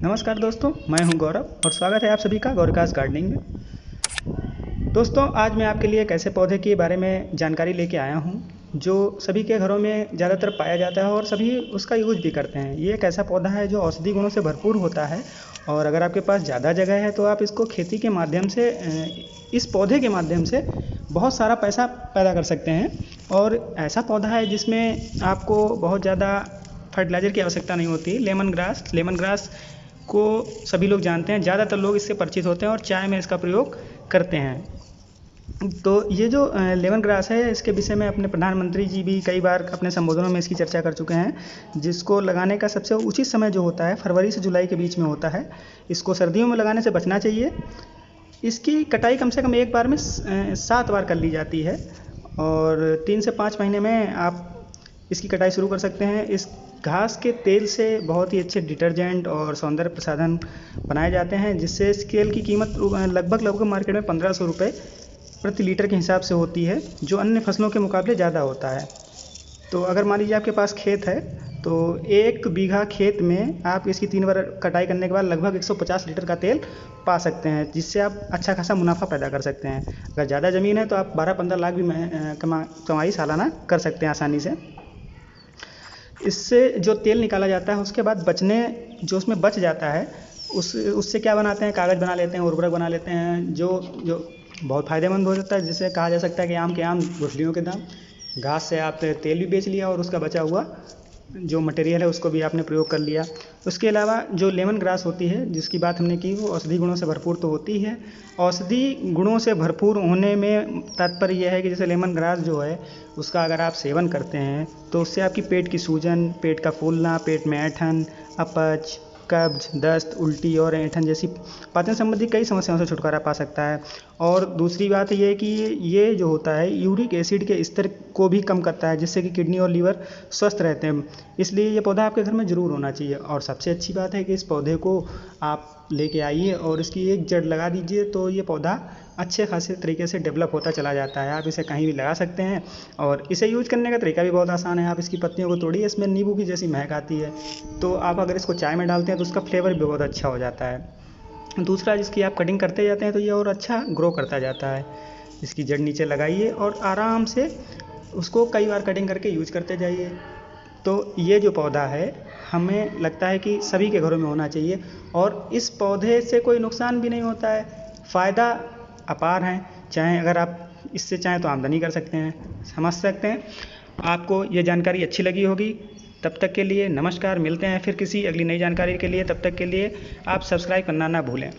नमस्कार दोस्तों, मैं हूं गौरव और स्वागत है आप सभी का गौरकास गार्डनिंग में। दोस्तों, आज मैं आपके लिए एक ऐसे पौधे के बारे में जानकारी लेके आया हूं जो सभी के घरों में ज़्यादातर पाया जाता है और सभी उसका यूज भी करते हैं। ये एक ऐसा पौधा है जो औषधि गुणों से भरपूर होता है और अगर आपके पास ज़्यादा जगह है तो आप इसको खेती के माध्यम से इस पौधे के माध्यम से बहुत सारा पैसा पैदा कर सकते हैं। और ऐसा पौधा है जिसमें आपको बहुत ज़्यादा फर्टिलाइज़र की आवश्यकता नहीं होती। लेमन ग्रास को सभी लोग जानते हैं, ज़्यादातर लोग इससे परिचित होते हैं और चाय में इसका प्रयोग करते हैं। तो ये जो लेमन ग्रास है, इसके विषय में अपने प्रधानमंत्री जी भी कई बार अपने संबोधनों में इसकी चर्चा कर चुके हैं, जिसको लगाने का सबसे उचित समय जो होता है फरवरी से जुलाई के बीच में होता है। इसको सर्दियों में लगाने से बचना चाहिए। इसकी कटाई कम से कम एक बार में 7 बार कर ली जाती है और 3 से 5 महीने में आप इसकी कटाई शुरू कर सकते हैं। इस घास के तेल से बहुत ही अच्छे डिटर्जेंट और सौंदर्य प्रसाधन बनाए जाते हैं, जिससे इस तेल की कीमत लगभग मार्केट में 1500 रुपये प्रति लीटर के हिसाब से होती है, जो अन्य फसलों के मुकाबले ज़्यादा होता है। तो अगर मान लीजिए आपके पास खेत है तो 1 बीघा खेत में आप इसकी 3 बार कटाई करने के बाद लगभग 150 लीटर का तेल पा सकते हैं, जिससे आप अच्छा खासा मुनाफा पैदा कर सकते हैं। अगर ज़्यादा ज़मीन है तो आप 12-15 लाख भी कमाई सालाना कर सकते हैं आसानी से। इससे जो तेल निकाला जाता है उसके बाद जो उसमें बच जाता है उससे क्या बनाते हैं, कागज़ बना लेते हैं, उर्वरक बना लेते हैं, जो बहुत फ़ायदेमंद हो जाता है। जिससे कहा जा सकता है कि आम के आम गुठलियों के दाम। घास से आप तेल भी बेच लिया और उसका बचा हुआ जो मटेरियल है उसको भी आपने प्रयोग कर लिया। उसके अलावा जो लेमन ग्रास होती है जिसकी बात हमने की, वो औषधि गुणों से भरपूर तो होती है। औषधि गुणों से भरपूर होने में तात्पर्य यह है कि जैसे लेमन ग्रास जो है उसका अगर आप सेवन करते हैं तो उससे आपकी पेट की सूजन, पेट का फूलना, पेट में ऐंठन, अपच, कब्ज, दस्त, उल्टी और ऐंठन जैसी पाचन संबंधी कई समस्याओं से छुटकारा पा सकता है। और दूसरी बात ये है कि ये जो होता है यूरिक एसिड के स्तर को भी कम करता है, जिससे कि किडनी और लीवर स्वस्थ रहते हैं। इसलिए ये पौधा आपके घर में ज़रूर होना चाहिए। और सबसे अच्छी बात है कि इस पौधे को आप लेके आइए और इसकी एक जड़ लगा दीजिए तो ये पौधा अच्छे खासे तरीके से डेवलप होता चला जाता है। आप इसे कहीं भी लगा सकते हैं और इसे यूज करने का तरीका भी बहुत आसान है। आप इसकी पत्तियों को तोड़िए, इसमें नींबू की जैसी महक आती है, तो आप अगर इसको चाय में डालते हैं तो उसका फ्लेवर भी बहुत अच्छा हो जाता है। दूसरा, जिसकी आप कटिंग करते जाते हैं तो ये और अच्छा ग्रो करता जाता है। इसकी जड़ नीचे लगाइए और आराम से उसको कई बार कटिंग करके यूज करते जाइए। तो ये जो पौधा है हमें लगता है कि सभी के घरों में होना चाहिए और इस पौधे से कोई नुकसान भी नहीं होता है, फ़ायदा अपार हैं। चाहे अगर आप इससे चाहें तो आमदनी कर सकते हैं, समझ सकते हैं। आपको ये जानकारी अच्छी लगी होगी। तब तक के लिए नमस्कार, मिलते हैं फिर किसी अगली नई जानकारी के लिए। तब तक के लिए आप सब्सक्राइब करना ना भूलें।